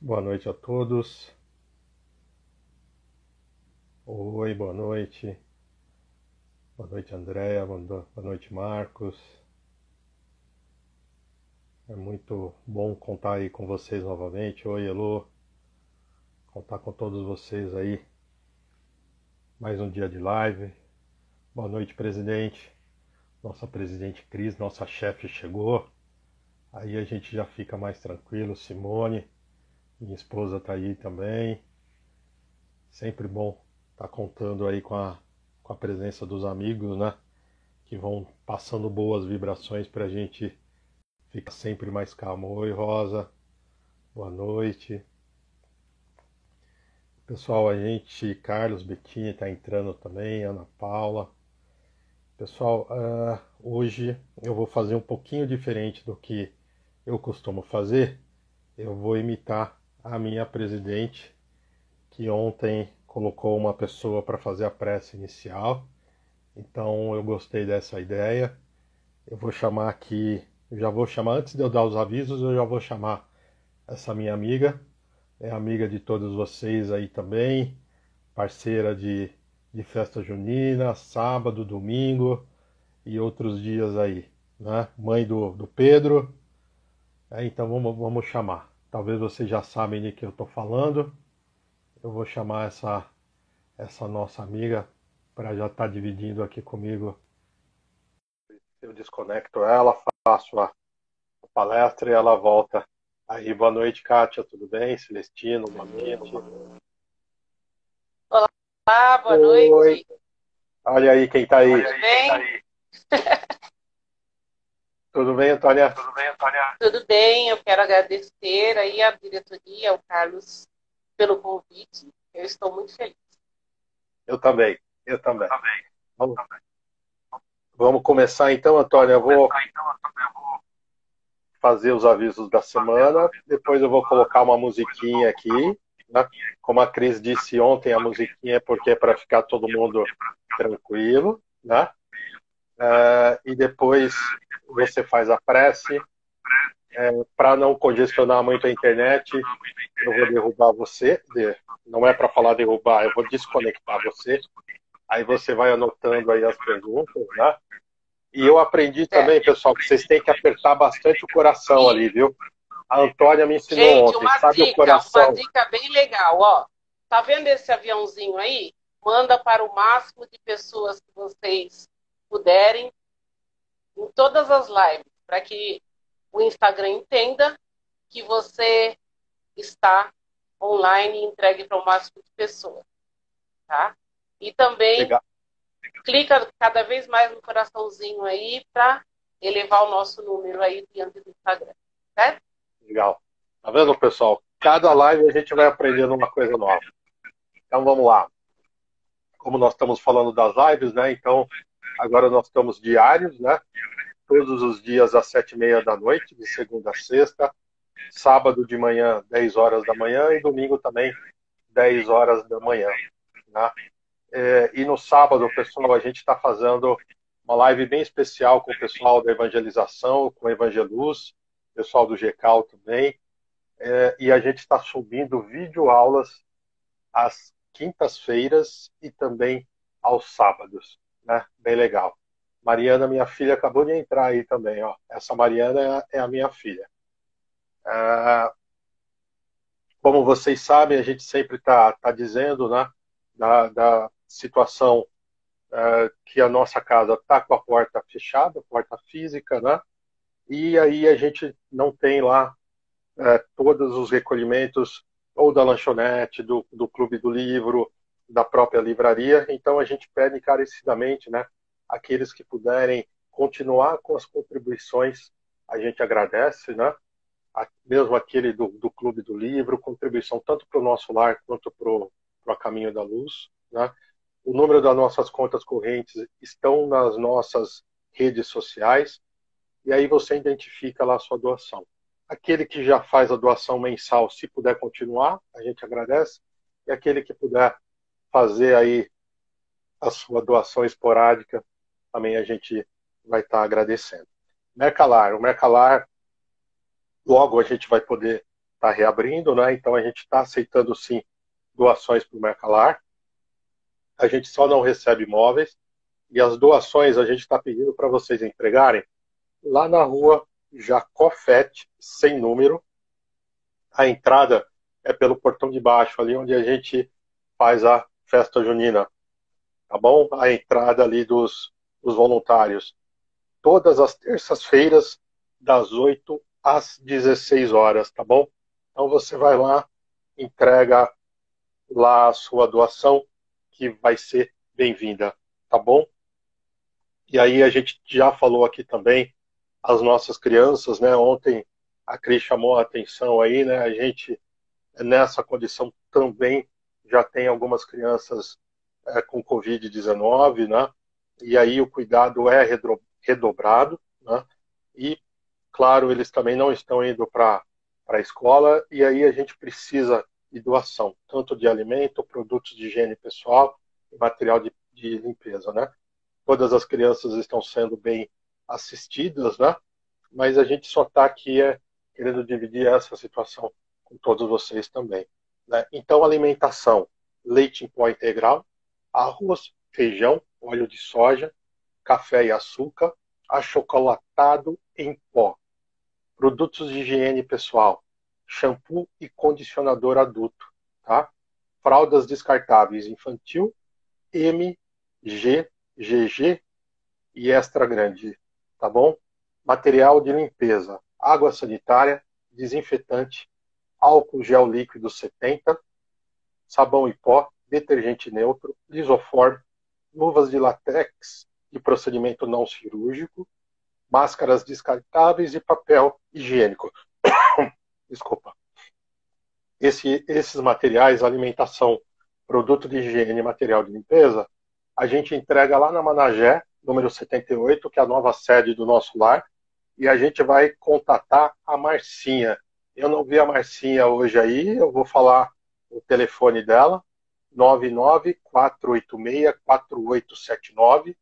Boa noite a todos. Oi, boa noite. Boa noite, Andréa. Boa noite, Marcos. É muito bom contar aí com vocês novamente. Oi, Elô. Contar com todos vocês aí. Mais um dia de live. Boa noite, presidente. Nossa presidente Cris, nossa chefe chegou. Aí a gente já fica mais tranquilo. Simone, minha esposa tá aí também. Sempre bom estar contando aí com a presença dos amigos, né? Que vão passando boas vibrações para a gente ficar sempre mais calmo. Oi, Rosa, boa noite. Pessoal, a gente, Carlos, Bettini está entrando também, Ana Paula. Pessoal, hoje eu vou fazer um pouquinho diferente do que eu costumo fazer. Eu vou imitar a minha presidente, que ontem colocou uma pessoa para fazer a prece inicial. Então eu gostei dessa ideia. Eu vou chamar aqui, eu já vou chamar, antes de eu dar os avisos, eu já vou chamar essa minha amiga, é amiga de todos vocês aí também, parceira de festa junina, sábado, domingo e outros dias aí, né? Mãe do Pedro, então vamos chamar. Talvez vocês já sabem de que eu estou falando, eu vou chamar essa nossa amiga para já estar dividindo aqui comigo. Eu desconecto ela, faço a palestra e ela volta. Aí, boa noite, Kátia, tudo bem? Celestino, boa noite. Olá, boa Oi, noite. olha aí quem tá aí. Tudo bem? Tudo bem, Antônia? Tudo bem, eu quero agradecer aí à diretoria, ao Carlos, pelo convite. Eu estou muito feliz. Eu também, eu também. Vamos, vamos começar então, Antônia. Eu vou fazer os avisos da semana, depois eu vou colocar uma musiquinha aqui, né? Como a Cris disse ontem, a musiquinha é porque é para ficar todo mundo tranquilo, né? E depois você faz a prece. Para não congestionar muito a internet, eu vou derrubar você. Não é para falar derrubar, eu vou desconectar você. Aí você vai anotando aí as perguntas, né? E eu aprendi também, Certo. pessoal, que vocês têm que apertar bastante o coração ali, viu? A Antônia me ensinou Gente, ontem. Sabe o uma coração? dica bem legal, ó. Tá vendo esse aviãozinho aí? Manda para o máximo de pessoas que vocês puderem em todas as lives, para que o Instagram entenda que você está online e entregue para o máximo de pessoas, tá? E também Legal. clica cada vez mais no coraçãozinho aí para elevar o nosso número aí diante do Instagram, certo? Legal. Tá vendo, pessoal? Cada live a gente vai aprendendo uma coisa nova. Então vamos lá. Como nós estamos falando das lives, né? Então agora nós estamos diários, né? Todos os dias às 7h30 da noite, de segunda a sexta. Sábado de manhã, 10 horas da manhã, e domingo também, 10 horas da manhã. Né? E no sábado, pessoal, a gente está fazendo uma live bem especial com o pessoal da evangelização, com o Evangeluz, pessoal do GCAL também. E a gente está subindo videoaulas às quintas-feiras e também aos sábados. Né? Bem legal. Mariana, minha filha, acabou de entrar aí também. Ó. Essa Mariana é a minha filha. É, como vocês sabem, a gente sempre está dizendo, né, da situação que a nossa casa está com a porta fechada, porta física, né? E aí a gente não tem lá todos os recolhimentos ou da lanchonete, do clube do livro, da própria livraria. Então a gente pede encarecidamente, né, aqueles que puderem continuar com as contribuições, a gente agradece, né? Mesmo aquele do Clube do Livro, contribuição tanto para o nosso lar quanto para o Caminho da Luz. Né? O número das nossas contas correntes estão nas nossas redes sociais, e aí você identifica lá a sua doação. Aquele que já faz a doação mensal, se puder continuar, a gente agradece, e aquele que puder fazer aí a sua doação esporádica, também a gente vai estar agradecendo. Mercalar, o Mercalar, logo a gente vai poder está reabrindo, né? Então a gente está aceitando sim doações para o Mercalar. A gente só não recebe móveis e as doações a gente está pedindo para vocês entregarem lá na rua Jacofete, sem número. A entrada é pelo portão de baixo, ali onde a gente faz a festa junina, tá bom? A entrada ali dos voluntários. Todas as terças-feiras, das 8 às 16 horas, tá bom? Então você vai lá, entrega lá a sua doação, que vai ser bem-vinda, tá bom? E aí a gente já falou aqui também, as nossas crianças, né? Ontem a Cris chamou a atenção aí, né? A gente, nessa condição, também já tem algumas crianças com Covid-19, né? E aí o cuidado é redobrado, né? E, claro, eles também não estão indo para a escola, e aí a gente precisa de doação, tanto de alimento, produtos de higiene pessoal e material de limpeza, né? Todas as crianças estão sendo bem assistidas, né? Mas a gente só está aqui querendo dividir essa situação com todos vocês também, né? Então, alimentação, leite em pó integral, arroz, feijão, óleo de soja, café e açúcar, achocolatado em pó, produtos de higiene pessoal, shampoo e condicionador adulto, tá? Fraldas descartáveis infantil, M, G, GG e extra grande, tá bom? Material de limpeza, água sanitária, desinfetante, álcool gel líquido 70, sabão em pó, detergente neutro, lisoform, luvas de látex de procedimento não cirúrgico, máscaras descartáveis e papel higiênico. Desculpa. Esses materiais, alimentação, produto de higiene e material de limpeza, a gente entrega lá na Managé, número 78, que é a nova sede do nosso lar, e a gente vai contatar a Marcinha. Eu não vi a Marcinha hoje aí, eu vou falar o telefone dela, 994864879,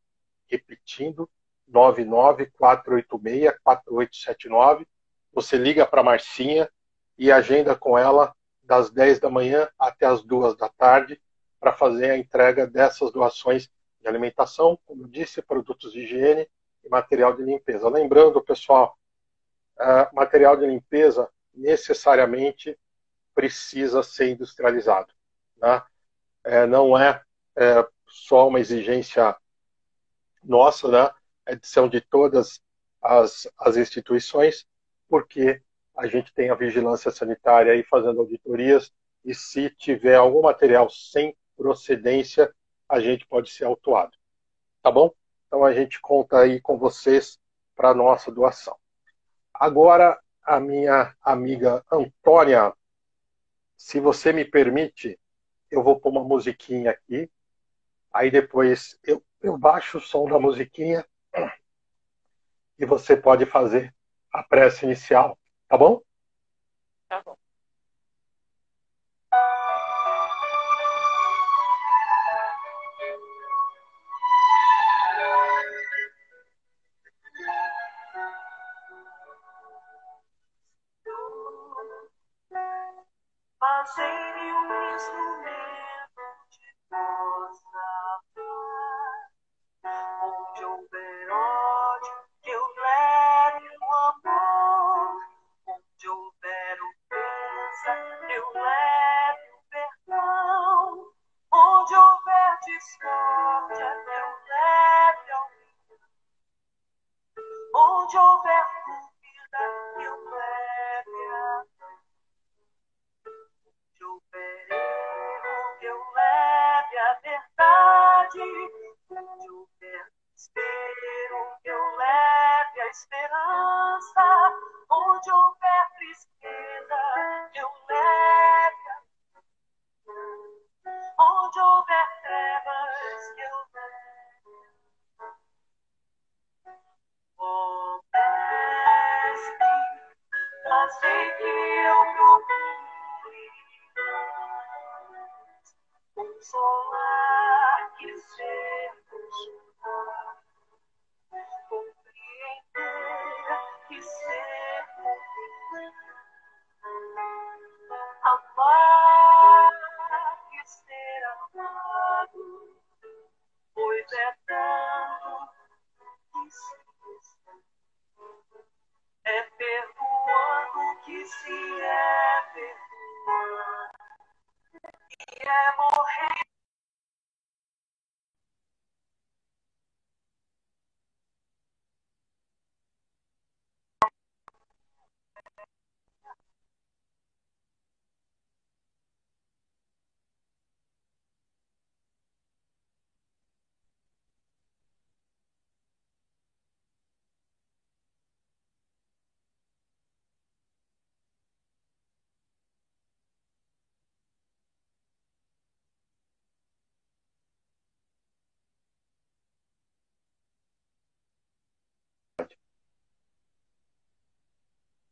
repetindo, 994864879. Você liga para a Marcinha e agenda com ela das 10 da manhã até as 2 da tarde para fazer a entrega dessas doações de alimentação, como eu disse, produtos de higiene e material de limpeza. Lembrando, pessoal, material de limpeza necessariamente precisa ser industrializado, né? Não é só uma exigência nossa, né? São de todas as instituições, porque a gente tem a vigilância sanitária aí fazendo auditorias, e se tiver algum material sem procedência, a gente pode ser autuado, tá bom? Então a gente conta aí com vocês para nossa doação. Agora, a minha amiga Antônia, se você me permite, eu vou pôr uma musiquinha aqui, aí depois eu baixo o som da musiquinha e você pode fazer a prece inicial, tá bom? Tá bom. Fazei-me um instrumento de vossa paz. Onde houver ódio, que eu leve o amor. Onde houver ofensa, eu leve o perdão. Onde houver discórdia, eu leve a união. Onde houver dúvida, eu leve a onde houver erro, até morrer.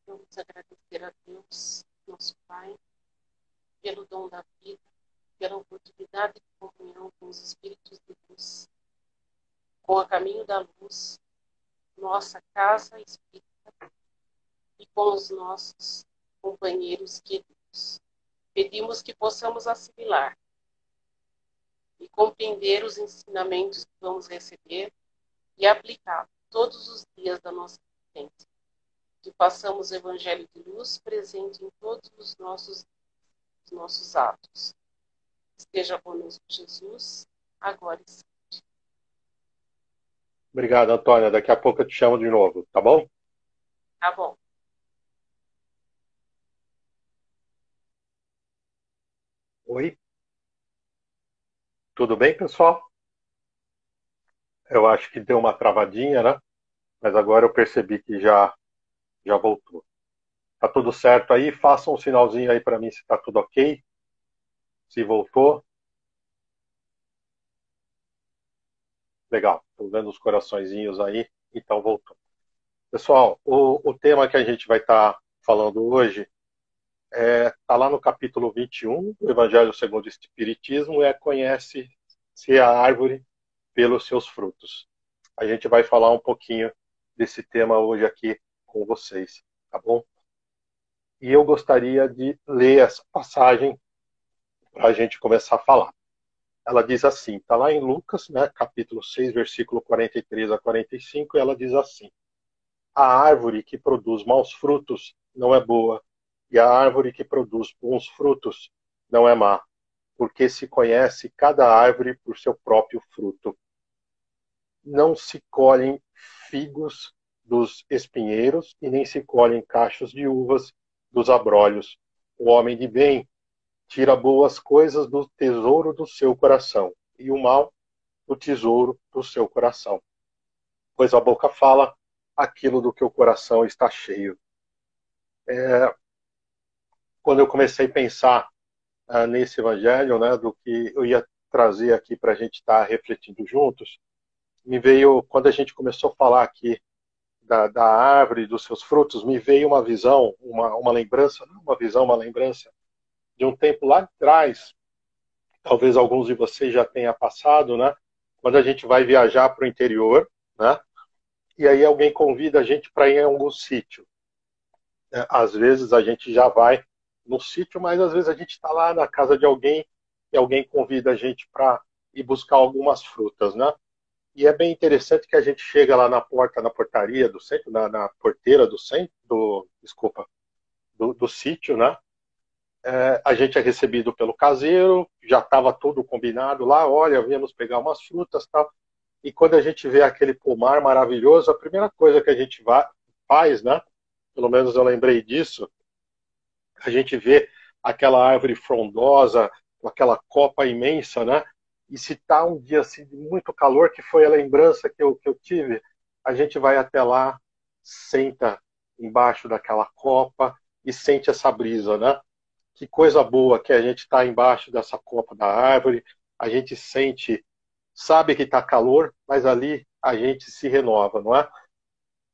Vamos agradecer a Deus, nosso Pai, pelo dom da vida, pela oportunidade de comunhão com os Espíritos de luz, com a caminho da luz, nossa casa espírita e com os nossos companheiros queridos. Pedimos que possamos assimilar e compreender os ensinamentos que vamos receber e aplicar todos os dias da nossa existência. Que façamos o Evangelho de luz presente em todos os nossos atos. Esteja conosco, Jesus, agora e sempre. Obrigado, Antônia. Daqui a pouco eu te chamo de novo, tá bom? Tá bom. Oi. Tudo bem, pessoal? Eu acho que deu uma travadinha, né? Mas agora eu percebi que já voltou. Tá tudo certo aí? Faça um sinalzinho aí para mim se tá tudo ok. Se voltou. Legal. Estou vendo os coraçõezinhos aí. Então voltou. Pessoal, o tema que a gente vai estar falando hoje tá lá no capítulo 21 do Evangelho segundo o Espiritismo, conhece-se a árvore pelos seus frutos. A gente vai falar um pouquinho desse tema hoje aqui com vocês, tá bom? E eu gostaria de ler essa passagem para a gente começar a falar. Ela diz assim, está lá em Lucas, né, capítulo 6, versículo 43 a 45, e ela diz assim: a árvore que produz maus frutos não é boa, e a árvore que produz bons frutos não é má, porque se conhece cada árvore por seu próprio fruto. Não se colhem figos dos espinheiros, e nem se colhem cachos de uvas dos abrolhos. O homem de bem tira boas coisas do tesouro do seu coração, e o mal do tesouro do seu coração. Pois a boca fala aquilo do que o coração está cheio. Quando eu comecei a pensar nesse evangelho, né, do que eu ia trazer aqui para a gente estar refletindo juntos, me veio, quando a gente começou a falar aqui da árvore, dos seus frutos, me veio uma visão, uma lembrança, não uma visão, uma lembrança de um tempo lá atrás, talvez alguns de vocês já tenham passado, né, quando a gente vai viajar para o interior, né, e aí alguém convida a gente para ir em algum sítio. Às vezes a gente já vai no sítio, mas às vezes a gente está lá na casa de alguém e alguém convida a gente para ir buscar algumas frutas, né? E é bem interessante que a gente chega lá na porta, na portaria do centro, na porteira do centro, desculpa, do sítio, né? A gente é recebido pelo caseiro, já estava tudo combinado lá, olha, viemos pegar umas frutas, tal. E quando a gente vê aquele pomar maravilhoso, a primeira coisa que a gente faz, né? Pelo menos eu lembrei disso, a gente vê aquela árvore frondosa, com aquela copa imensa, né? E se tá um dia assim de muito calor, que foi a lembrança que eu tive, a gente vai até lá, senta embaixo daquela copa e sente essa brisa, né? Que coisa boa que a gente está embaixo dessa copa da árvore, a gente sente, sabe que está calor, mas ali a gente se renova, não é?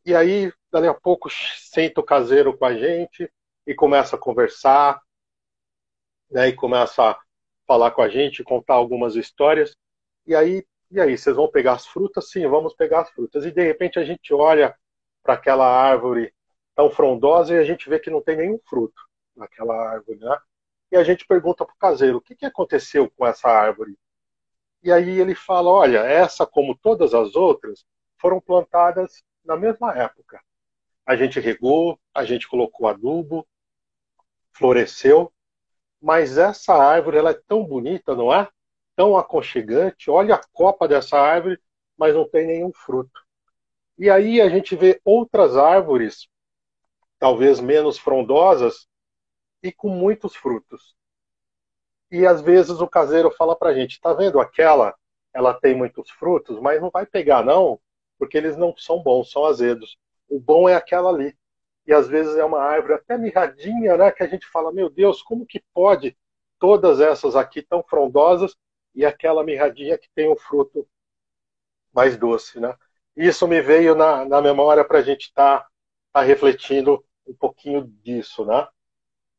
E aí, dali a pouco, senta o caseiro com a gente e começa a conversar, né? E começa a falar com a gente, contar algumas histórias. E aí, vocês vão pegar as frutas? Sim, vamos pegar as frutas. E de repente a gente olha para aquela árvore tão frondosa e a gente vê que não tem nenhum fruto naquela árvore, né? E a gente pergunta para o caseiro, o que aconteceu com essa árvore? E aí ele fala, olha, essa, como todas as outras, foram plantadas na mesma época. A gente regou, a gente colocou adubo, floresceu, Mas essa árvore, ela é tão bonita, não é? Tão aconchegante. Olha a copa dessa árvore, mas não tem nenhum fruto. E aí a gente vê outras árvores, talvez menos frondosas, e com muitos frutos. E às vezes o caseiro fala pra gente, tá vendo aquela? Ela tem muitos frutos, mas não vai pegar não, porque eles não são bons, são azedos. O bom é aquela ali. E às vezes é uma árvore até mirradinha, né, que a gente fala, meu Deus, como que pode todas essas aqui tão frondosas e aquela mirradinha que tem um fruto mais doce, né? Isso me veio na memória para a gente estar refletindo um pouquinho disso, né?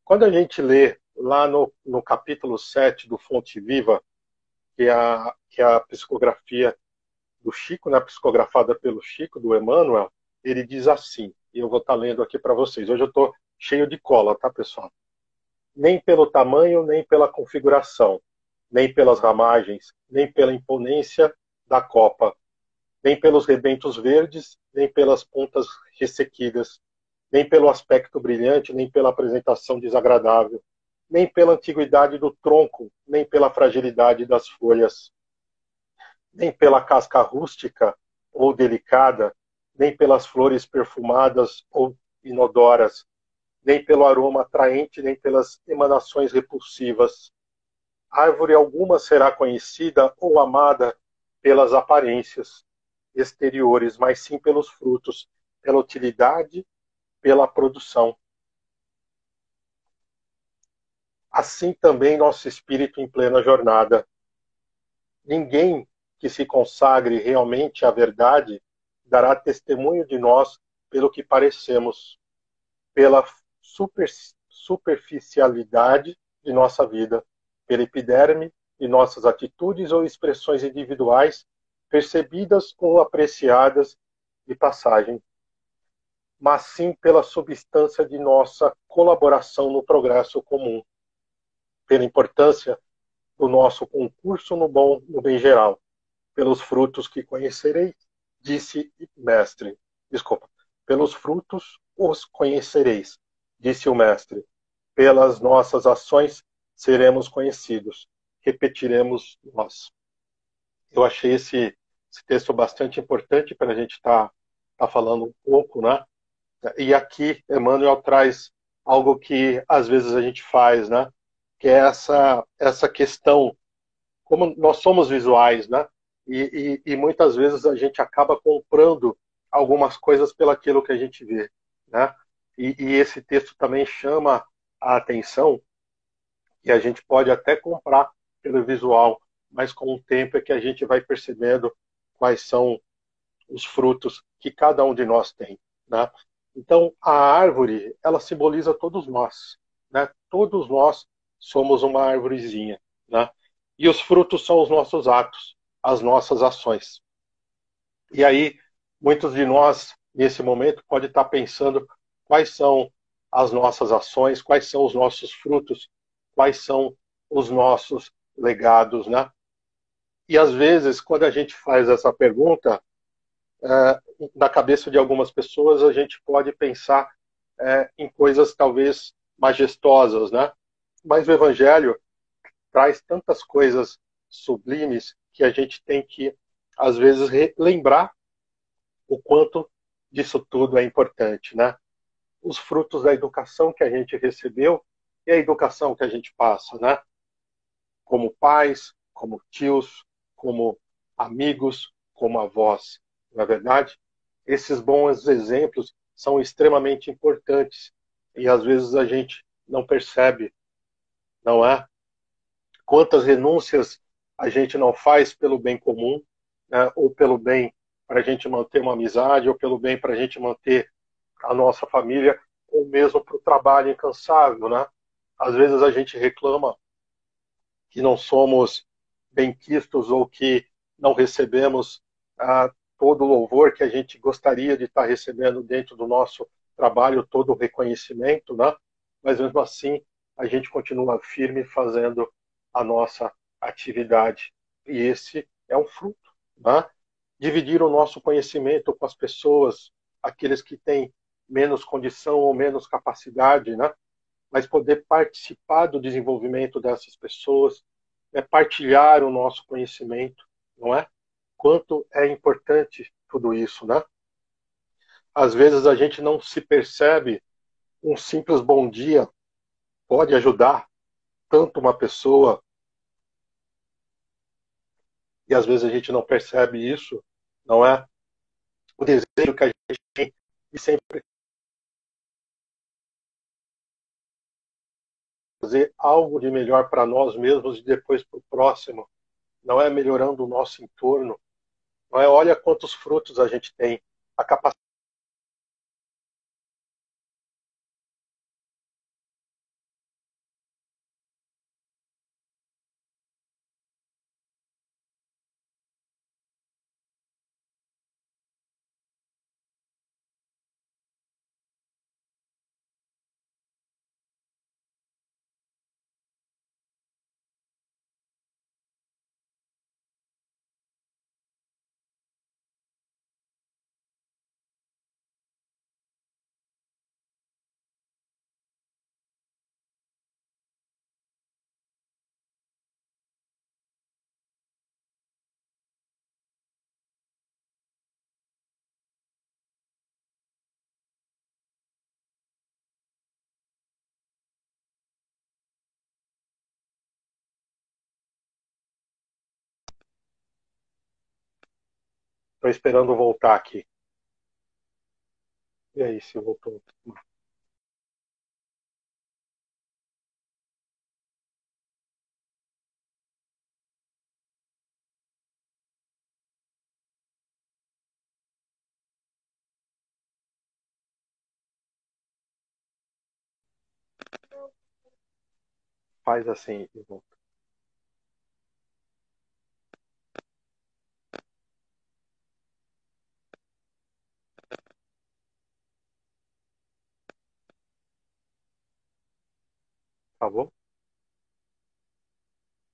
Quando a gente lê lá no capítulo 7 do Fonte Viva, que é a psicografia do Chico, né, psicografada pelo Chico, do Emmanuel, ele diz assim, e eu vou estar lendo aqui para vocês. Hoje eu estou cheio de cola, tá, pessoal? Nem pelo tamanho, nem pela configuração, nem pelas ramagens, nem pela imponência da copa, nem pelos rebentos verdes, nem pelas pontas ressequidas, nem pelo aspecto brilhante, nem pela apresentação desagradável, nem pela antiguidade do tronco, nem pela fragilidade das folhas, nem pela casca rústica ou delicada, nem pelas flores perfumadas ou inodoras, nem pelo aroma atraente, nem pelas emanações repulsivas. Árvore alguma será conhecida ou amada pelas aparências exteriores, mas sim pelos frutos, pela utilidade, pela produção. Assim também nosso espírito em plena jornada. Ninguém que se consagre realmente à verdade dará testemunho de nós pelo que parecemos, pela superficialidade de nossa vida, pela epiderme de nossas atitudes ou expressões individuais, percebidas ou apreciadas de passagem, mas sim pela substância de nossa colaboração no progresso comum, pela importância do nosso concurso no bem geral, pelos frutos que conhecereis, disse o mestre. Desculpa. Pelos frutos os conhecereis, disse o mestre. Pelas nossas ações seremos conhecidos. Repetiremos nós. Eu achei esse texto bastante importante para a gente estar falando um pouco, né? E aqui Emmanuel traz algo que às vezes a gente faz, né? Que é essa questão, como nós somos visuais, né? E muitas vezes a gente acaba comprando algumas coisas pelo aquilo que a gente vê, né? E esse texto também chama a atenção que a gente pode até comprar pelo visual, mas com o tempo é que a gente vai percebendo quais são os frutos que cada um de nós tem, né? Então, a árvore, ela simboliza todos nós, né? Todos nós somos uma árvorezinha, né? E os frutos são os nossos atos, as nossas ações. E aí, muitos de nós, nesse momento, pode estar pensando quais são as nossas ações, quais são os nossos frutos, quais são os nossos legados, né? E às vezes, quando a gente faz essa pergunta, na cabeça de algumas pessoas, a gente pode pensar em coisas talvez majestosas, né? Mas o Evangelho traz tantas coisas sublimes que a gente tem que, às vezes, lembrar o quanto disso tudo é importante, né? Os frutos da educação que a gente recebeu e a educação que a gente passa, né? Como pais, como tios, como amigos, como avós. Na verdade, esses bons exemplos são extremamente importantes e às vezes a gente não percebe, não é? Quantas renúncias a gente não faz pelo bem comum, né? Ou pelo bem para a gente manter uma amizade, ou pelo bem para a gente manter a nossa família, ou mesmo para o trabalho incansável, né? Às vezes a gente reclama que não somos benquistos ou que não recebemos todo o louvor que a gente gostaria de estar recebendo dentro do nosso trabalho, todo o reconhecimento, né? Mas mesmo assim a gente continua firme fazendo a nossa atividade. E esse é um fruto, né? Dividir o nosso conhecimento com as pessoas, aqueles que têm menos condição ou menos capacidade, né? mas poder participar do desenvolvimento dessas pessoas, partilhar o nosso conhecimento, não é? Quanto é importante tudo isso, né? Às vezes a gente não se percebe, um simples bom dia pode ajudar tanto uma pessoa, e às vezes a gente não percebe isso, não é? O desejo que a gente tem de sempre fazer algo de melhor para nós mesmos e depois para o próximo, não é melhorando o nosso entorno, não é? Olha quantos frutos a gente tem, a capacidade. Estou esperando voltar aqui. E aí, se voltou? Faz assim e volta. Tá bom?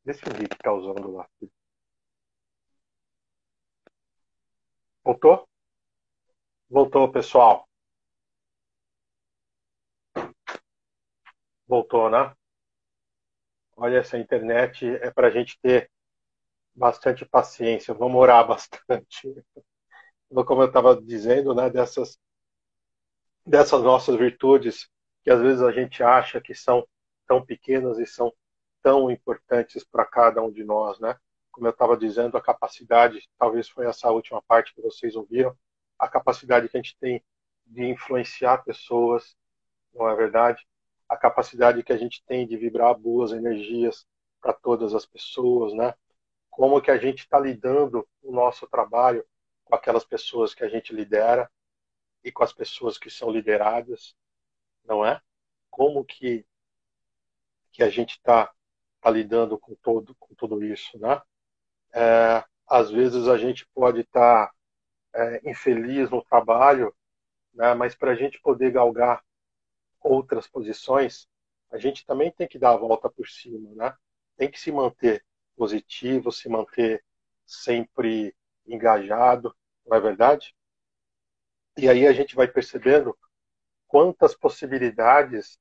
Deixa o Rick tá usando lá. Voltou? Voltou, pessoal. Voltou, né? Olha, essa internet é para a gente ter bastante paciência. Vamos orar bastante. Como eu estava dizendo, né? Dessas nossas virtudes que às vezes a gente acha que são tão pequenas e são tão importantes para cada um de nós, né? Como eu estava dizendo, a capacidade, talvez foi essa última parte que vocês ouviram, a capacidade que a gente tem de influenciar pessoas, não é verdade? A capacidade que a gente tem de vibrar boas energias para todas as pessoas, né? Como que a gente está lidando o nosso trabalho com aquelas pessoas que a gente lidera e com as pessoas que são lideradas, não é? Como que a gente tá lidando com tudo isso, né? Às vezes a gente pode estar infeliz no trabalho, né? Mas para a gente poder galgar outras posições, a gente também tem que dar a volta por cima, né? Tem que se manter positivo, se manter sempre engajado, não é verdade? E aí a gente vai percebendo quantas possibilidades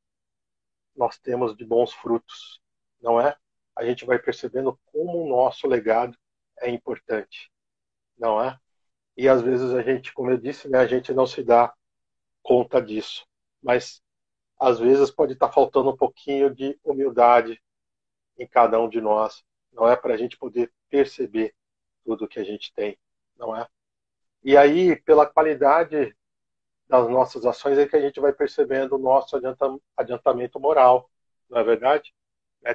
nós temos de bons frutos, não é? A gente vai percebendo como o nosso legado é importante, não é? E às vezes a gente, como eu disse, né, a gente não se dá conta disso, mas às vezes pode estar faltando um pouquinho de humildade em cada um de nós, não é? Para a gente poder perceber tudo que a gente tem, não é? E aí, pela qualidade das nossas ações, é que a gente vai percebendo o nosso adiantamento moral, não é verdade?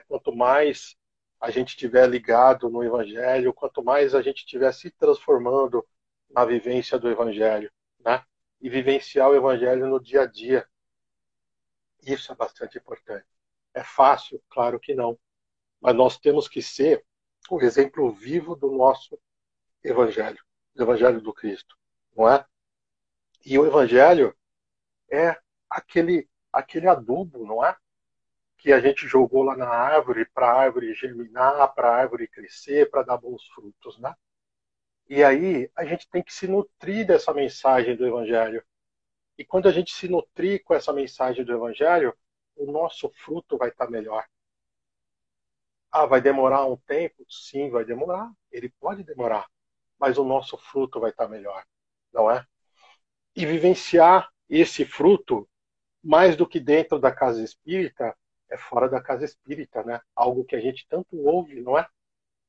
Quanto mais a gente estiver ligado no Evangelho, quanto mais a gente estiver se transformando na vivência do Evangelho, né? E vivenciar o Evangelho no dia a dia. Isso é bastante importante. É fácil? Claro que não. Mas nós temos que ser o exemplo vivo do nosso Evangelho, do Evangelho do Cristo, não é? E o Evangelho é aquele adubo, não é? Que a gente jogou lá na árvore para a árvore germinar, para a árvore crescer, para dar bons frutos, né? E aí a gente tem que se nutrir dessa mensagem do Evangelho. E quando a gente se nutrir com essa mensagem do Evangelho, o nosso fruto vai estar melhor. Ah, vai demorar um tempo? Sim, vai demorar. Ele pode demorar, mas o nosso fruto vai estar melhor, não é? E vivenciar esse fruto, mais do que dentro da casa espírita, é fora da casa espírita, né? Algo que a gente tanto ouve, não é?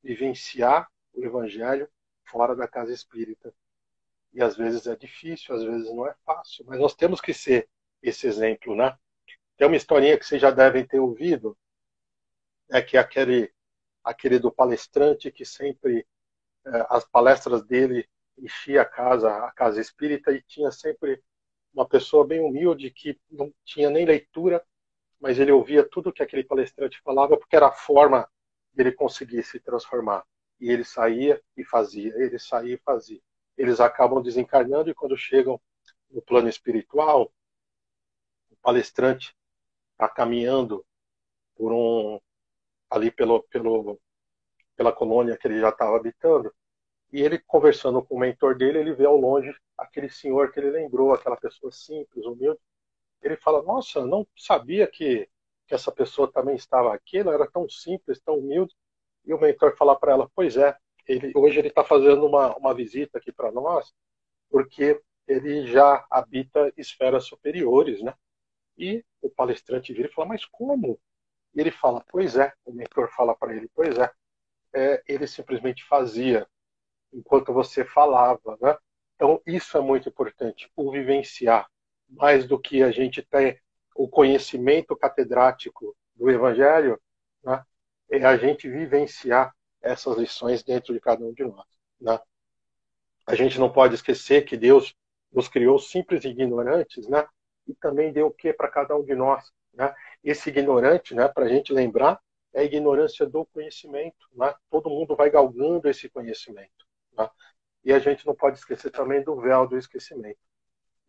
Vivenciar o evangelho fora da casa espírita. E às vezes é difícil, às vezes não é fácil, mas nós temos que ser esse exemplo, né? Tem uma historinha que vocês já devem ter ouvido, é que é aquele do palestrante que sempre, as palestras dele enchia a casa espírita, e tinha sempre uma pessoa bem humilde que não tinha nem leitura, mas ele ouvia tudo que aquele palestrante falava, porque era a forma dele conseguir se transformar. E ele saía e fazia, ele saía e fazia. Eles acabam desencarnando, e quando chegam no plano espiritual, o palestrante está caminhando por ali pela colônia que ele já estava habitando, e ele, conversando com o mentor dele, ele vê ao longe aquele senhor que ele lembrou, aquela pessoa simples, humilde. Ele fala: nossa, não sabia que essa pessoa também estava aqui, ela era tão simples, tão humilde. E o mentor fala para ela: pois é, hoje ele está fazendo uma visita aqui para nós, porque ele já habita esferas superiores, né? E o palestrante vira e fala: mas como? E ele fala: pois é, o mentor fala para ele: pois é, ele simplesmente fazia enquanto você falava, né? Então isso é muito importante, o vivenciar, mais do que a gente ter o conhecimento catedrático do Evangelho, né? É a gente vivenciar essas lições dentro de cada um de nós, né? A gente não pode esquecer que Deus nos criou simples e ignorantes, né? E também deu o que para cada um de nós, né? Esse ignorante, né, para a gente lembrar, é a ignorância do conhecimento, né? Todo mundo vai galgando esse conhecimento, né? E a gente não pode esquecer também do véu do esquecimento.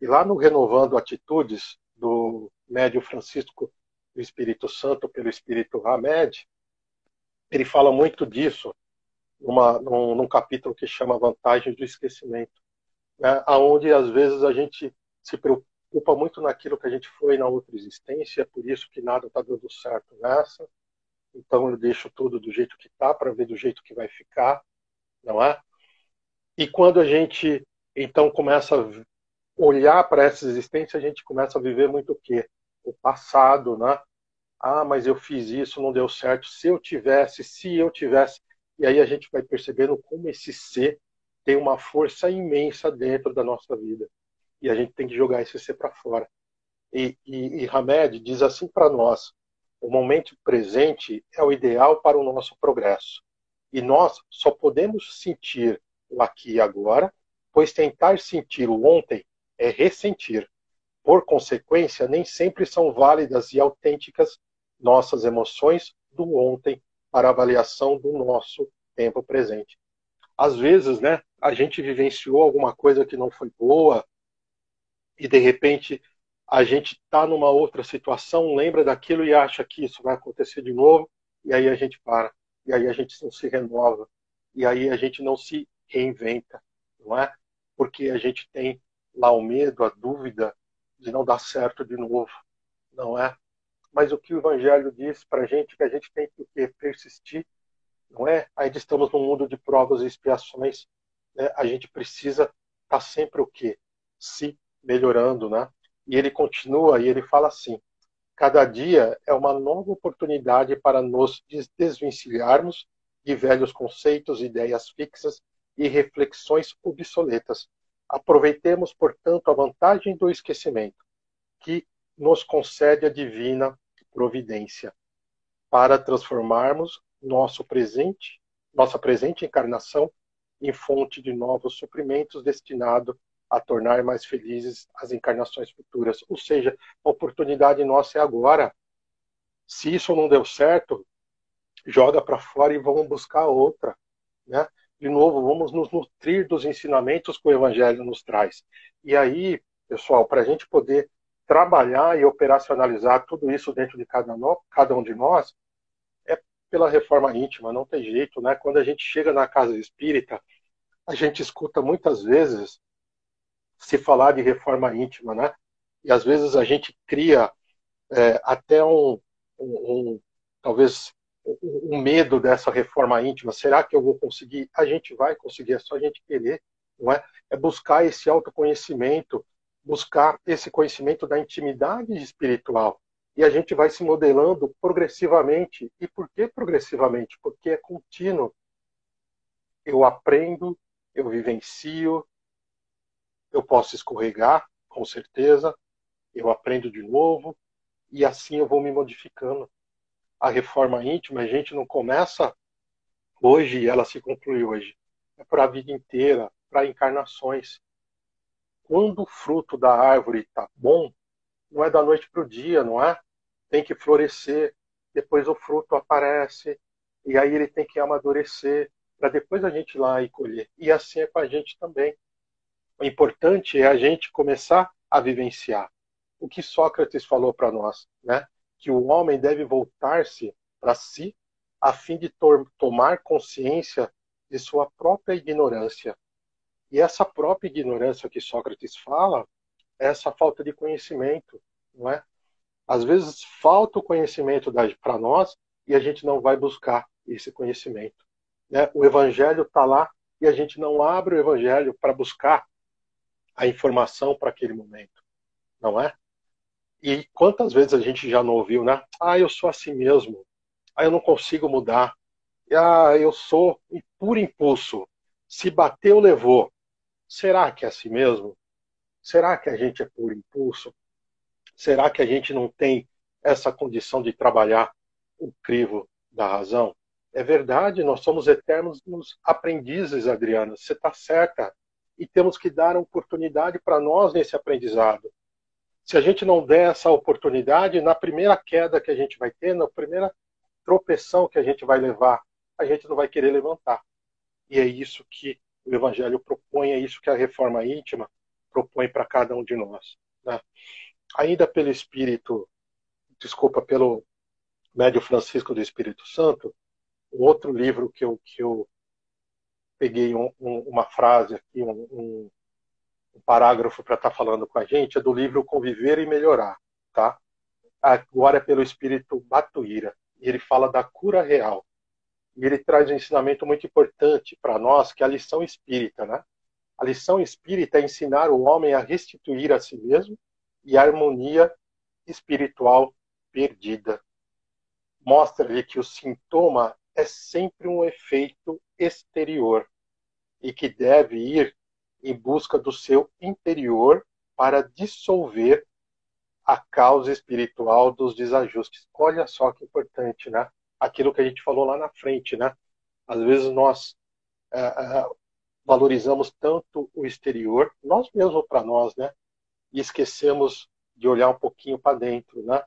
E lá no Renovando Atitudes, do médium Francisco do Espírito Santo pelo Espírito Hamed, ele fala muito disso num capítulo que chama Vantagens do Esquecimento, né? Onde às vezes a gente se preocupa muito naquilo que a gente foi na outra existência, é por isso que nada está dando certo nessa, então eu deixo tudo do jeito que está para ver do jeito que vai ficar, não é? E quando a gente então começa a olhar para essa existência, a gente começa a viver muito o quê? O passado, né? Ah, mas eu fiz isso, não deu certo. Se eu tivesse. E aí a gente vai percebendo como esse ser tem uma força imensa dentro da nossa vida. E a gente tem que jogar esse ser para fora. E Hamed diz assim para nós: o momento presente é o ideal para o nosso progresso. E nós só podemos sentir o aqui e agora, pois tentar sentir o ontem é ressentir. Por consequência, nem sempre são válidas e autênticas nossas emoções do ontem para avaliação do nosso tempo presente. Às vezes, né, a gente vivenciou alguma coisa que não foi boa, e de repente a gente está numa outra situação, lembra daquilo e acha que isso vai acontecer de novo, e aí a gente para, e aí a gente não se renova, e aí a gente não se reinventa, não é? Porque a gente tem lá o medo, a dúvida de não dar certo de novo, não é? Mas o que o Evangelho diz para a gente, que a gente tem que persistir, não é? Ainda estamos num mundo de provas e expiações, né? A gente precisa estar sempre o quê? Se melhorando, né? E ele continua e ele fala assim: cada dia é uma nova oportunidade para nos desvencilharmos de velhos conceitos, ideias fixas e reflexões obsoletas. Aproveitemos, portanto, a vantagem do esquecimento que nos concede a divina providência para transformarmos nossa presente encarnação em fonte de novos suprimentos destinado a tornar mais felizes as encarnações futuras. Ou seja, a oportunidade nossa é agora. Se isso não deu certo, joga para fora e vamos buscar outra, né? De novo, vamos nos nutrir dos ensinamentos que o Evangelho nos traz. E aí, pessoal, para a gente poder trabalhar e operacionalizar tudo isso dentro de cada um de nós, é pela reforma íntima, não tem jeito, né? Quando a gente chega na casa espírita, a gente escuta muitas vezes se falar de reforma íntima, né? E às vezes a gente cria até talvez um medo dessa reforma íntima. Será que eu vou conseguir? A gente vai conseguir, é só a gente querer, não é? É buscar esse autoconhecimento, buscar esse conhecimento da intimidade espiritual. E a gente vai se modelando progressivamente. E por que progressivamente? Porque é contínuo. Eu aprendo, eu vivencio, eu posso escorregar, com certeza, eu aprendo de novo, e assim eu vou me modificando. A reforma íntima, a gente não começa hoje e ela se conclui hoje. É para a vida inteira, para encarnações. Quando o fruto da árvore está bom, não é da noite para o dia, não é? Tem que florescer, depois o fruto aparece, e aí ele tem que amadurecer, para depois a gente ir lá e colher. E assim é com a gente também. O importante é a gente começar a vivenciar. O que Sócrates falou para nós, né? Que o homem deve voltar-se para si a fim de tomar consciência de sua própria ignorância. E essa própria ignorância que Sócrates fala é essa falta de conhecimento, não é? Às vezes falta o conhecimento para nós e a gente não vai buscar esse conhecimento, né? O evangelho está lá e a gente não abre o evangelho para buscar a informação para aquele momento, não é? E quantas vezes a gente já não ouviu, né? Ah, eu sou assim mesmo. Ah, eu não consigo mudar. Ah, eu sou por impulso. Se bateu, levou. Será que é assim mesmo? Será que a gente é por impulso? Será que a gente não tem essa condição de trabalhar o crivo da razão? É verdade, nós somos eternos aprendizes, Adriana. Você está certa. E temos que dar oportunidade para nós nesse aprendizado. Se a gente não der essa oportunidade, na primeira queda que a gente vai ter, na primeira tropeção que a gente vai levar, a gente não vai querer levantar. E é isso que o Evangelho propõe, é isso que a reforma íntima propõe para cada um de nós, né? Ainda pelo Espírito, desculpa, pelo Médio Francisco do Espírito Santo, um outro livro que eu peguei uma frase aqui, um parágrafo para estar falando com a gente, é do livro Conviver e Melhorar, tá? Agora é pelo Espírito Batuíra, e ele fala da cura real. E ele traz um ensinamento muito importante para nós, que é a lição espírita, né? A lição espírita é ensinar o homem a restituir a si mesmo e a harmonia espiritual perdida. Mostra-lhe que o sintoma é sempre um efeito exterior e que deve ir em busca do seu interior para dissolver a causa espiritual dos desajustes. Olha só que importante, né? Aquilo que a gente falou lá na frente, né? Às vezes nós valorizamos tanto o exterior, nós mesmos para nós, né? E esquecemos de olhar um pouquinho para dentro, né?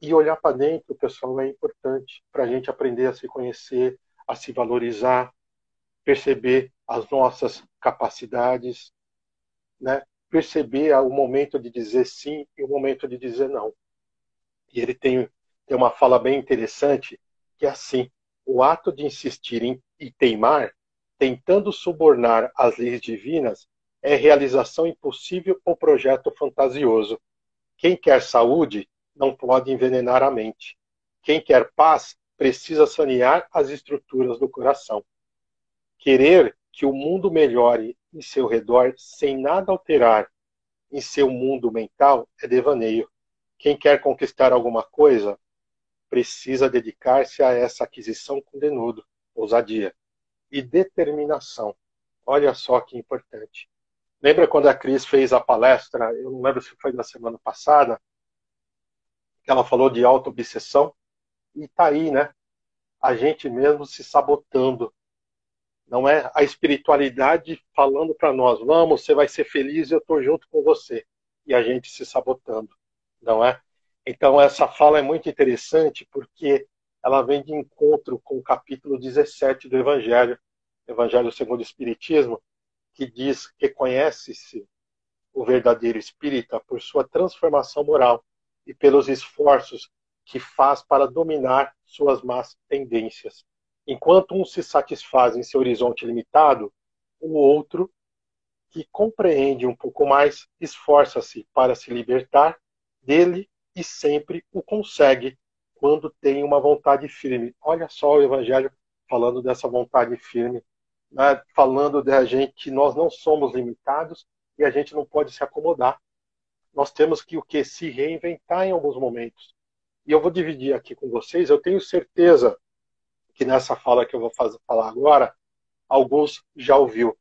E olhar para dentro, pessoal, é importante para a gente aprender a se conhecer, a se valorizar, perceber as nossas capacidades, né? Perceber o momento de dizer sim e o momento de dizer não. E ele tem uma fala bem interessante, que é assim: o ato de insistir e teimar, tentando subornar as leis divinas, é realização impossível ou projeto fantasioso. Quem quer saúde não pode envenenar a mente. Quem quer paz precisa sanear as estruturas do coração. Querer que o mundo melhore em seu redor sem nada alterar em seu mundo mental é devaneio. Quem quer conquistar alguma coisa precisa dedicar-se a essa aquisição com denudo, ousadia e determinação. Olha só que importante. Lembra quando a Cris fez a palestra, eu não lembro se foi na semana passada, que ela falou de auto-obsessão? E tá aí, né? A gente mesmo se sabotando. Não é a espiritualidade falando para nós: vamos, você vai ser feliz, eu estou junto com você. E a gente se sabotando, não é? Então essa fala é muito interessante porque ela vem de encontro com o capítulo 17 do Evangelho, Evangelho segundo o Espiritismo, que diz que conhece-se o verdadeiro espírita por sua transformação moral e pelos esforços que faz para dominar suas más tendências. Enquanto um se satisfaz em seu horizonte limitado, o outro, que compreende um pouco mais, esforça-se para se libertar dele e sempre o consegue quando tem uma vontade firme. Olha só o Evangelho falando dessa vontade firme, né? Falando da gente que nós não somos limitados e a gente não pode se acomodar. Nós temos que o que se reinventar em alguns momentos. E eu vou dividir aqui com vocês. Eu tenho certeza que nessa fala que eu vou falar agora, alguns já ouviu.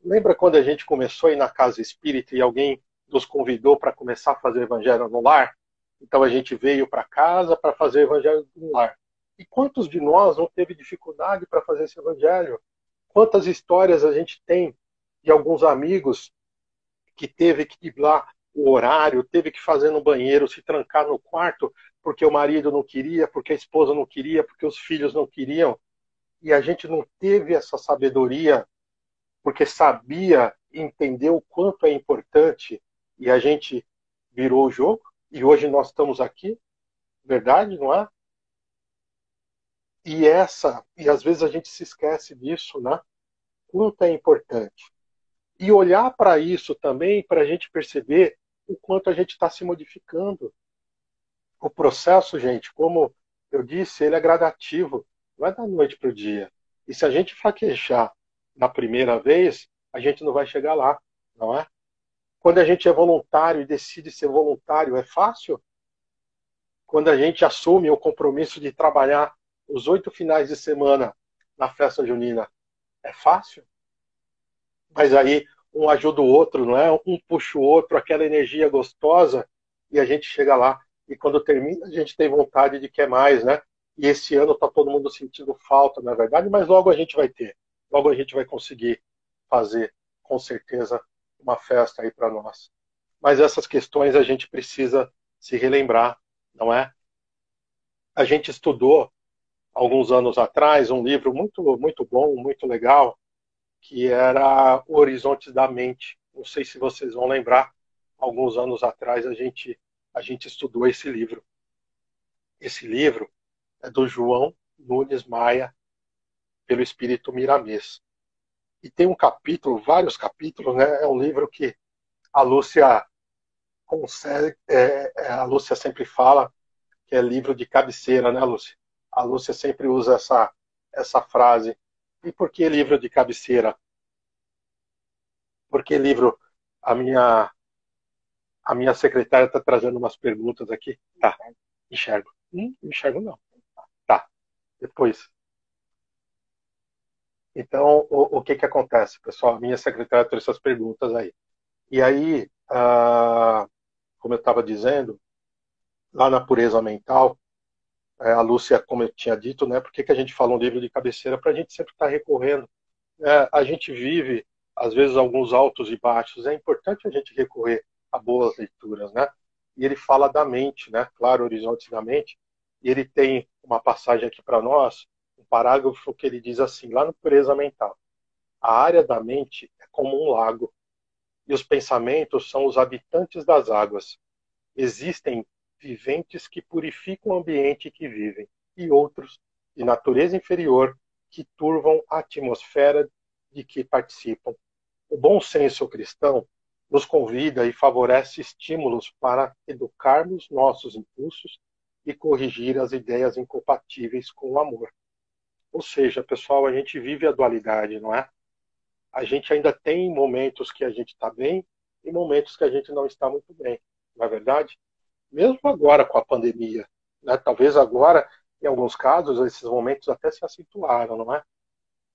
Lembra quando a gente começou a ir na casa espírita e alguém nos convidou para começar a fazer evangelho no lar? Então a gente veio para casa para fazer evangelho no lar. E quantos de nós não teve dificuldade para fazer esse evangelho? Quantas histórias a gente tem de alguns amigos que teve que driblar o horário, teve que fazer no banheiro, se trancar no quarto, porque o marido não queria, porque a esposa não queria, porque os filhos não queriam. E a gente não teve essa sabedoria, porque sabia, entendeu o quanto é importante, e a gente virou o jogo, e hoje nós estamos aqui, verdade, não é? E às vezes a gente se esquece disso, né? Quanto é importante. E olhar para isso também, para a gente perceber o quanto a gente está se modificando. O processo, gente, como eu disse, ele é gradativo, não é da noite para o dia. E se a gente fraquejar na primeira vez, a gente não vai chegar lá, não é? Quando a gente é voluntário e decide ser voluntário, é fácil? Quando a gente assume o compromisso de trabalhar os 8 finais de semana na festa junina, é fácil? Mas aí um ajuda o outro, não é? Um puxa o outro, aquela energia gostosa, e a gente chega lá. E quando termina, a gente tem vontade de quer mais, né? E esse ano está todo mundo sentindo falta, na verdade, mas logo a gente vai ter. Logo a gente vai conseguir fazer, com certeza, uma festa aí para nós. Mas essas questões a gente precisa se relembrar, não é? A gente estudou, alguns anos atrás, um livro muito, muito bom, muito legal, que era O Horizonte da Mente. Não sei se vocês vão lembrar, alguns anos atrás a gente estudou esse livro. Esse livro é do João Nunes Maia, pelo Espírito Miramês. E tem um capítulo, vários capítulos, né? É um livro que a Lúcia consegue, a Lúcia sempre fala que é livro de cabeceira, né, Lúcia? A Lúcia sempre usa essa frase. E por que livro de cabeceira? Porque livro, a minha A minha secretária está trazendo umas perguntas aqui. Tá, enxergo. Enxergo não. Tá, depois. Então, o que que acontece, pessoal? A minha secretária trouxe essas perguntas aí. E aí, como eu estava dizendo, lá na pureza mental, a Lúcia, como eu tinha dito, né? Por que que a gente fala um livro de cabeceira? Para a gente sempre estar recorrendo. A gente vive, às vezes, alguns altos e baixos. É importante a gente recorrer a boas leituras, né? E ele fala da mente, né? Claro, horizontes da mente. E ele tem uma passagem aqui para nós, um parágrafo que ele diz assim, lá no Pureza Mental. A área da mente é como um lago, e os pensamentos são os habitantes das águas. Existem viventes que purificam o ambiente que vivem, e outros, de natureza inferior, que turvam a atmosfera de que participam. O bom senso cristão nos convida e favorece estímulos para educarmos nossos impulsos e corrigir as ideias incompatíveis com o amor. Ou seja, pessoal, a gente vive a dualidade, não é? A gente ainda tem momentos que a gente está bem e momentos que a gente não está muito bem, não é verdade? Mesmo agora com a pandemia, né? Talvez agora, em alguns casos, esses momentos até se acentuaram, não é?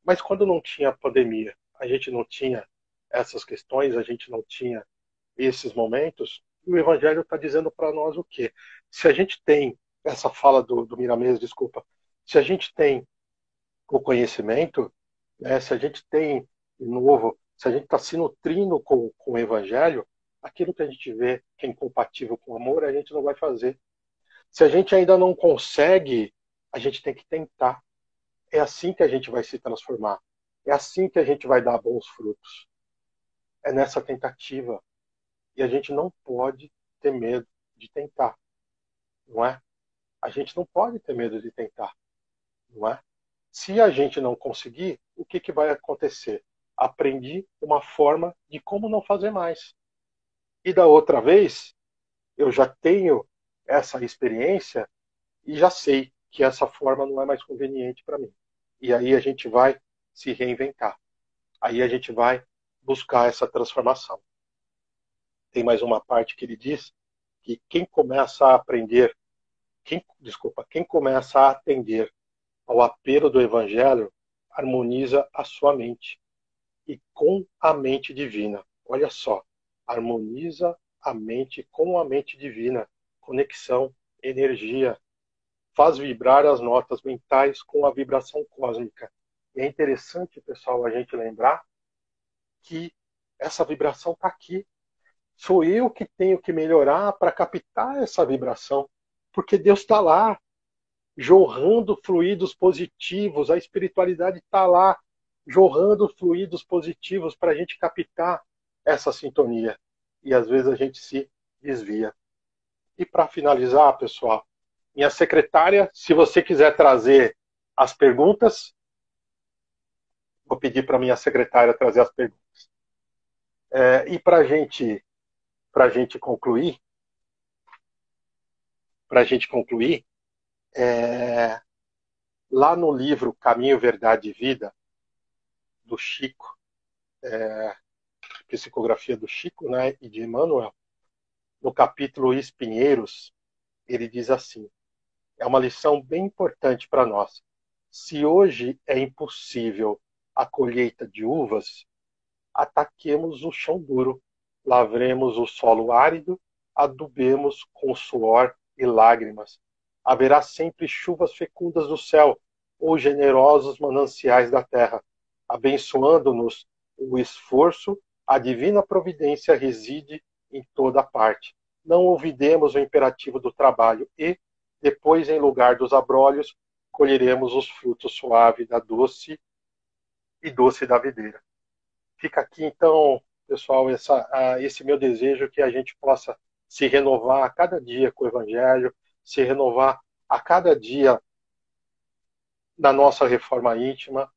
Mas quando não tinha pandemia, a gente não tinha essas questões, a gente não tinha esses momentos, e o Evangelho está dizendo para nós o quê? Se a gente tem, essa fala do Miramês, desculpa, se a gente tem o conhecimento, né, se a gente tem, de novo, se a gente está se nutrindo com o Evangelho, aquilo que a gente vê que é incompatível com o amor, a gente não vai fazer. Se a gente ainda não consegue, a gente tem que tentar. É assim que a gente vai se transformar. É assim que a gente vai dar bons frutos. É nessa tentativa. E a gente não pode ter medo de tentar, não é? A gente não pode ter medo de tentar, não é? Se a gente não conseguir, o que que vai acontecer? Aprendi uma forma de como não fazer mais. E da outra vez, eu já tenho essa experiência e já sei que essa forma não é mais conveniente para mim. E aí a gente vai se reinventar. Aí a gente vai buscar essa transformação. Tem mais uma parte que ele diz que quem começa a aprender, quem começa a atender ao apelo do Evangelho, harmoniza a sua mente e com a mente divina. Olha só, harmoniza a mente com a mente divina, conexão, energia, faz vibrar as notas mentais com a vibração cósmica. E é interessante, pessoal, a gente lembrar que essa vibração está aqui. Sou eu que tenho que melhorar para captar essa vibração, porque Deus está lá, jorrando fluidos positivos, a espiritualidade está lá, jorrando fluidos positivos para a gente captar essa sintonia. E às vezes a gente se desvia. E para finalizar, pessoal, minha secretária, se você quiser trazer as perguntas, vou pedir para minha secretária trazer as perguntas. E para a gente concluir, lá no livro Caminho, Verdade e Vida, do Chico, psicografia do Chico, né, e de Emmanuel, no capítulo Espinheiros, ele diz assim, é uma lição bem importante para nós. Se hoje é impossível a colheita de uvas, ataquemos o chão duro, lavremos o solo árido, adubemos com suor e lágrimas. Haverá sempre chuvas fecundas do céu, ou generosos mananciais da terra. Abençoando-nos o esforço, a divina providência reside em toda parte. Não olvidemos o imperativo do trabalho e, depois, em lugar dos abrolhos, colheremos os frutos suaves da doce da videira. Fica aqui, então, pessoal, esse meu desejo que a gente possa se renovar a cada dia com o Evangelho, se renovar a cada dia na nossa reforma íntima.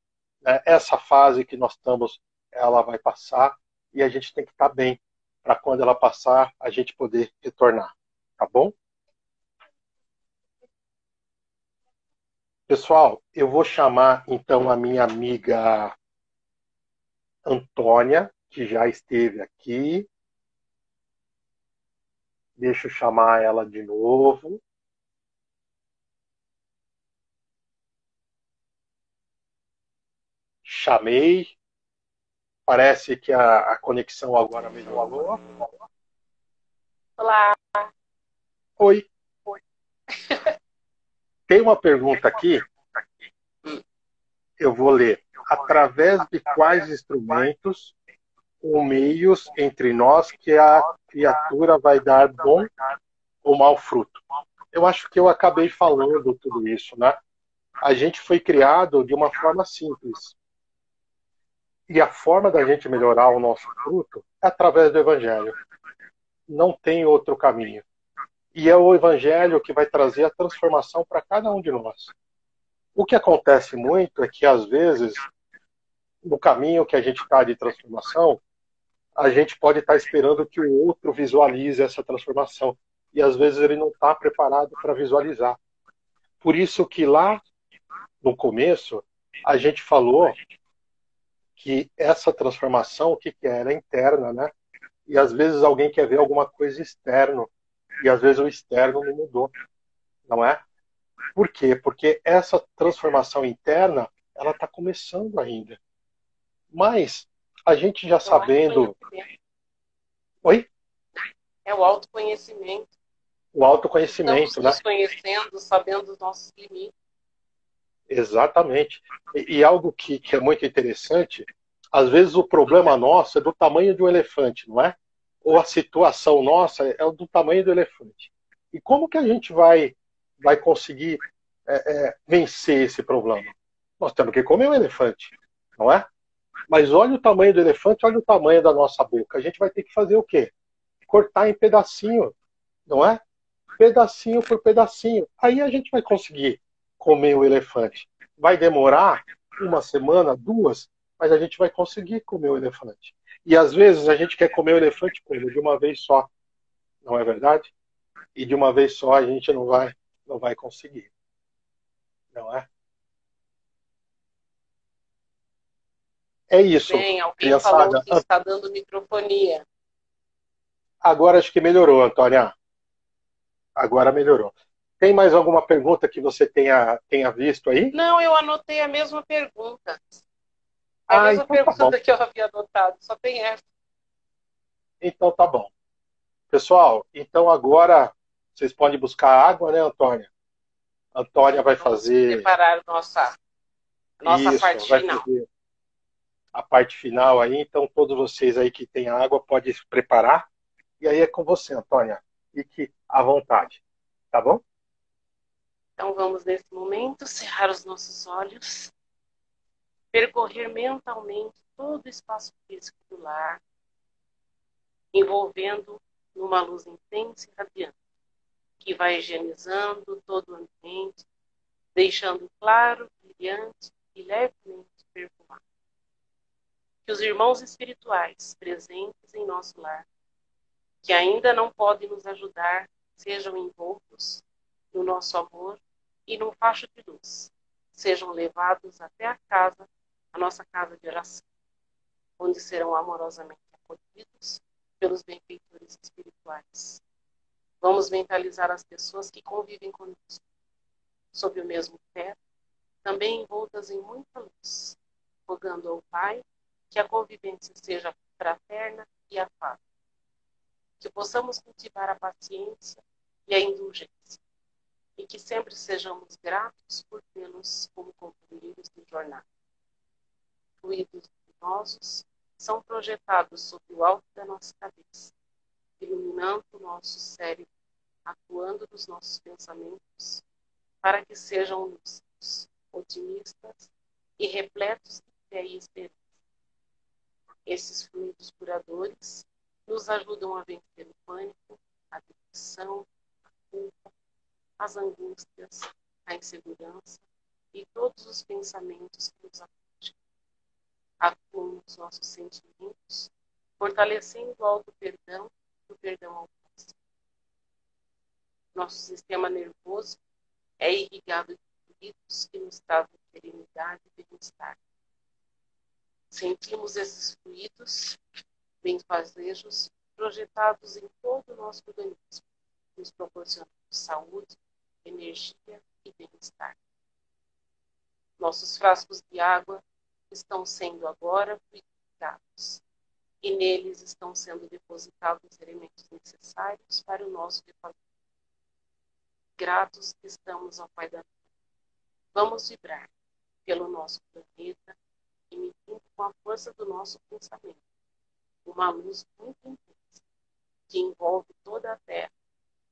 Essa fase que nós estamos, ela vai passar e a gente tem que estar bem para quando ela passar, a gente poder retornar. Tá bom? Pessoal, eu vou chamar, então, a minha amiga Antônia, que já esteve aqui. Deixa eu chamar ela de novo. Chamei. Parece que a conexão agora melhorou. Olá. Oi. Tem uma pergunta aqui. Eu vou ler. Através de quais instrumentos ou meios entre nós que a criatura vai dar bom ou mau fruto? Eu acho que eu acabei falando tudo isso, né? A gente foi criado de uma forma simples. E a forma da gente melhorar o nosso fruto é através do Evangelho. Não tem outro caminho. E é o Evangelho que vai trazer a transformação para cada um de nós. O que acontece muito é que, às vezes, no caminho que a gente está de transformação, a gente pode estar esperando que o outro visualize essa transformação. E, às vezes, ele não está preparado para visualizar. Por isso que lá, no começo, a gente falou que essa transformação, o que era interna, né? E às vezes alguém quer ver alguma coisa externa, e às vezes o externo não mudou, não é? Por quê? Porque essa transformação interna, ela está começando ainda. Mas a gente já sabendo... Oi? É o autoconhecimento. O autoconhecimento, estamos né? nos conhecendo, sabendo os nossos limites. Exatamente. E algo que é muito interessante, às vezes o problema nosso é do tamanho de um elefante, não é? Ou a situação nossa é do tamanho do elefante. E como que a gente vai conseguir vencer esse problema? Nós temos que comer o elefante, não é? Mas olha o tamanho do elefante, olha o tamanho da nossa boca. A gente vai ter que fazer o quê? Cortar em pedacinho, não é? Pedacinho por pedacinho. Aí a gente vai conseguir comer o elefante. Vai demorar 1 semana, 2, mas a gente vai conseguir comer o elefante. E às vezes a gente quer comer o elefante como de uma vez só. Não é verdade? e de uma vez só a gente não vai conseguir, não é? É isso, Bem, alguém falou criançada. que está dando microfonia. Agora acho que melhorou, Antônia. Agora melhorou. Tem mais alguma pergunta que você tenha visto aí? Não, eu anotei a mesma pergunta. É a Ah, mesma então tá bom. pergunta que eu havia anotado, só tem essa. Então tá bom. Pessoal, então agora vocês podem buscar água, né, Antônia? Antônia vai Vamos fazer preparar a nossa isso, parte vai final. fazer a parte final aí. Então todos vocês aí que têm água podem se preparar. E aí é com você, Antônia. Fique à vontade, tá bom? Então vamos, nesse momento, cerrar os nossos olhos, percorrer mentalmente todo o espaço físico do lar, envolvendo numa luz intensa e radiante, que vai higienizando todo o ambiente, deixando claro, brilhante e levemente perfumado. Que os irmãos espirituais presentes em nosso lar, que ainda não podem nos ajudar, sejam envoltos no nosso amor e num facho de luz, sejam levados até a nossa casa de oração, onde serão amorosamente acolhidos pelos benfeitores espirituais. Vamos mentalizar as pessoas que convivem conosco, sob o mesmo teto, também envoltas em muita luz, rogando ao Pai que a convivência seja fraterna e afável, que possamos cultivar a paciência e a indulgência, e que sempre sejamos gratos por tê-los como companheiros de jornada. Fluidos luminosos são projetados sobre o alto da nossa cabeça, iluminando o nosso cérebro, atuando nos nossos pensamentos, para que sejam lúcidos, otimistas e repletos de fé e esperança. Esses fluidos curadores nos ajudam a vencer o pânico, a depressão, a culpa, as angústias, a insegurança e todos os pensamentos que nos afligem. Atuam nos nossos sentimentos, fortalecendo o auto-perdão e o perdão ao próximo. Nosso sistema nervoso é irrigado de fluidos que nos trazem serenidade e bem-estar. Sentimos esses fluidos, bem-fazejos, projetados em todo o nosso organismo, nos proporcionando saúde, energia e bem-estar. Nossos frascos de água estão sendo agora fluidificados e neles estão sendo depositados os elementos necessários para o nosso reforço. Gratos estamos ao Pai da Vida. Vamos vibrar pelo nosso planeta, emitindo com a força do nosso pensamento uma luz muito intensa que envolve toda a Terra,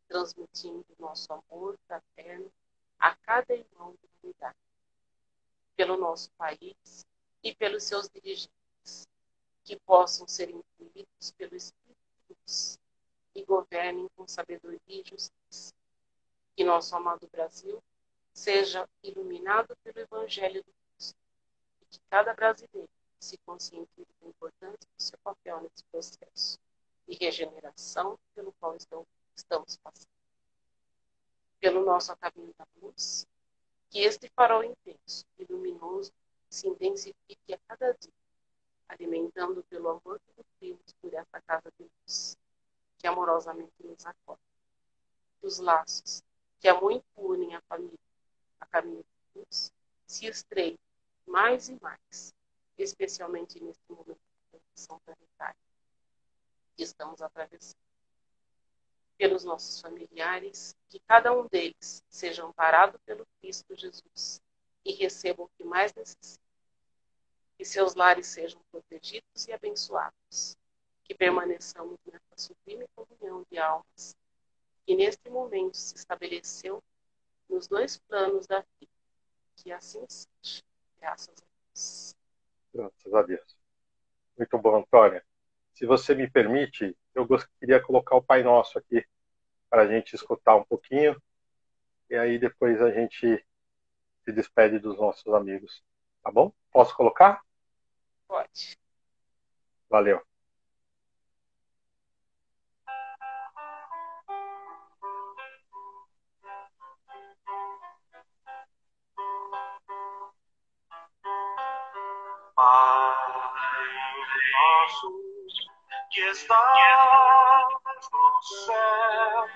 transmitindo nosso amor fraterno a cada irmão da humanidade, pelo nosso país e pelos seus dirigentes, que possam ser influídos pelo Espírito de Deus e governem com sabedoria e justiça. Que nosso amado Brasil seja iluminado pelo Evangelho do Cristo e que cada brasileiro se conscientize da importância do seu papel nesse processo de regeneração pelo qual estamos passando. Pelo nosso caminho da luz, que este farol intenso e luminoso se intensifique a cada dia, alimentando pelo amor que nutrimos por essa casa de luz, que amorosamente nos acolhe. Que os laços que há muito unem a família a caminho de luz se estreitem mais e mais, especialmente neste momento de transição planetária que estamos atravessando. Pelos nossos familiares, que cada um deles seja amparado pelo Cristo Jesus e receba o que mais necessita. Que seus lares sejam protegidos e abençoados. Que permaneçamos nessa sublime comunhão de almas que neste momento se estabeleceu nos dois planos da vida. Que assim seja. Graças a Deus. Graças a Deus. Muito bom, Antônia. Se você me permite, eu queria colocar o Pai Nosso aqui para a gente escutar um pouquinho e aí depois a gente se despede dos nossos amigos. Tá bom? Posso colocar? Pode. Valeu. nosso que estás no céu,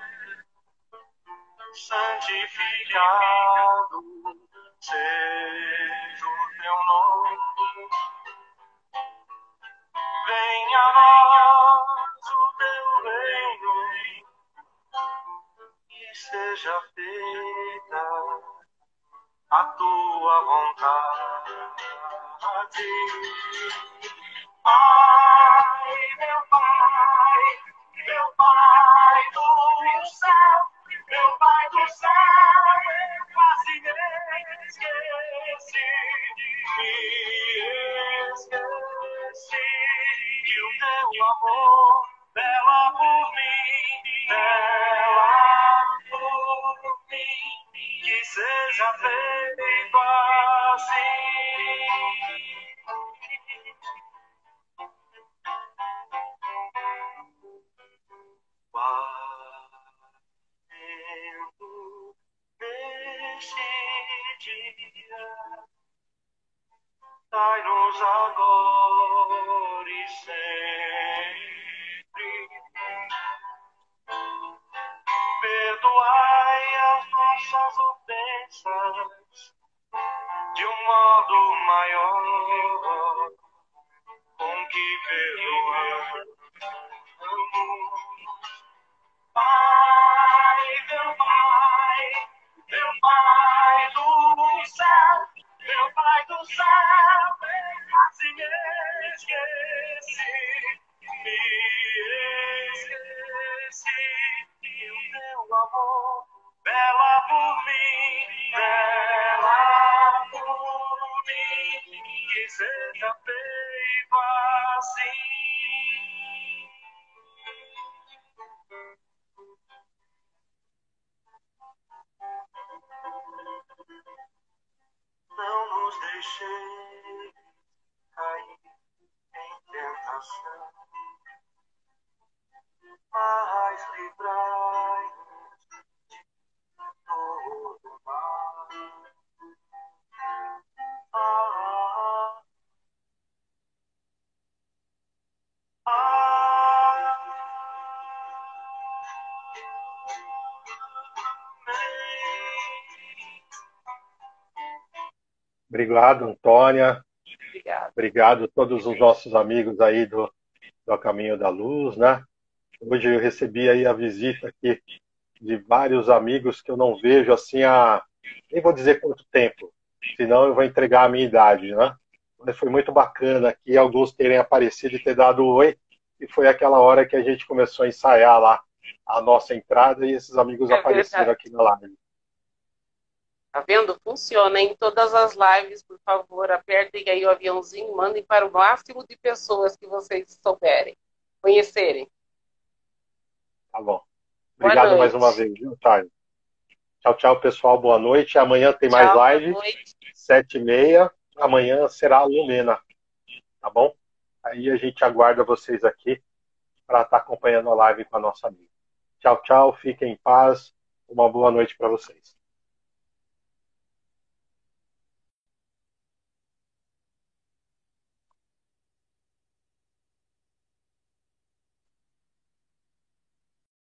santificado seja o teu nome. Venha a nós o teu reino e seja feita a tua vontade. Pai, meu Pai do céu, meu Pai do céu, eu quase me esqueci que o teu amor vela por mim, que seja feito assim. Fazendo neste dia, dai-nos agora e sempre. Perdoai as nossas ofensas de um modo maior, com que perdoamos. Pai, meu Pai do céu, meu Pai do céu, quase me esqueci, e o teu amor vela por mim, que seja feito assim. Não nos deixeis cair em tentação, mas livrai-nos de todo mal. Obrigado, Antônia. Obrigada. Obrigado a todos os nossos amigos aí do Caminho da Luz, né? Hoje eu recebi aí a visita aqui de vários amigos que eu não vejo assim há, nem vou dizer quanto tempo, senão eu vou entregar a minha idade, né? Mas foi muito bacana aqui alguns terem aparecido e ter dado oi, e foi aquela hora que a gente começou a ensaiar lá a nossa entrada e esses amigos É apareceram verdade. aqui na live. Tá vendo? Funciona em todas as lives, por favor, apertem aí o aviãozinho, mandem para o máximo de pessoas que vocês souberem, conhecerem. Tá bom. Boa Obrigado mais uma noite. vez, viu, Thay? Tchau, tchau, pessoal. Boa noite. Amanhã tem mais Tchau, boa live, noite. 7h30. Amanhã será a Lumena, tá bom? Aí a gente aguarda vocês aqui para estar acompanhando a live com a nossa amiga. Tchau, tchau. Fiquem em paz. Uma boa noite para vocês.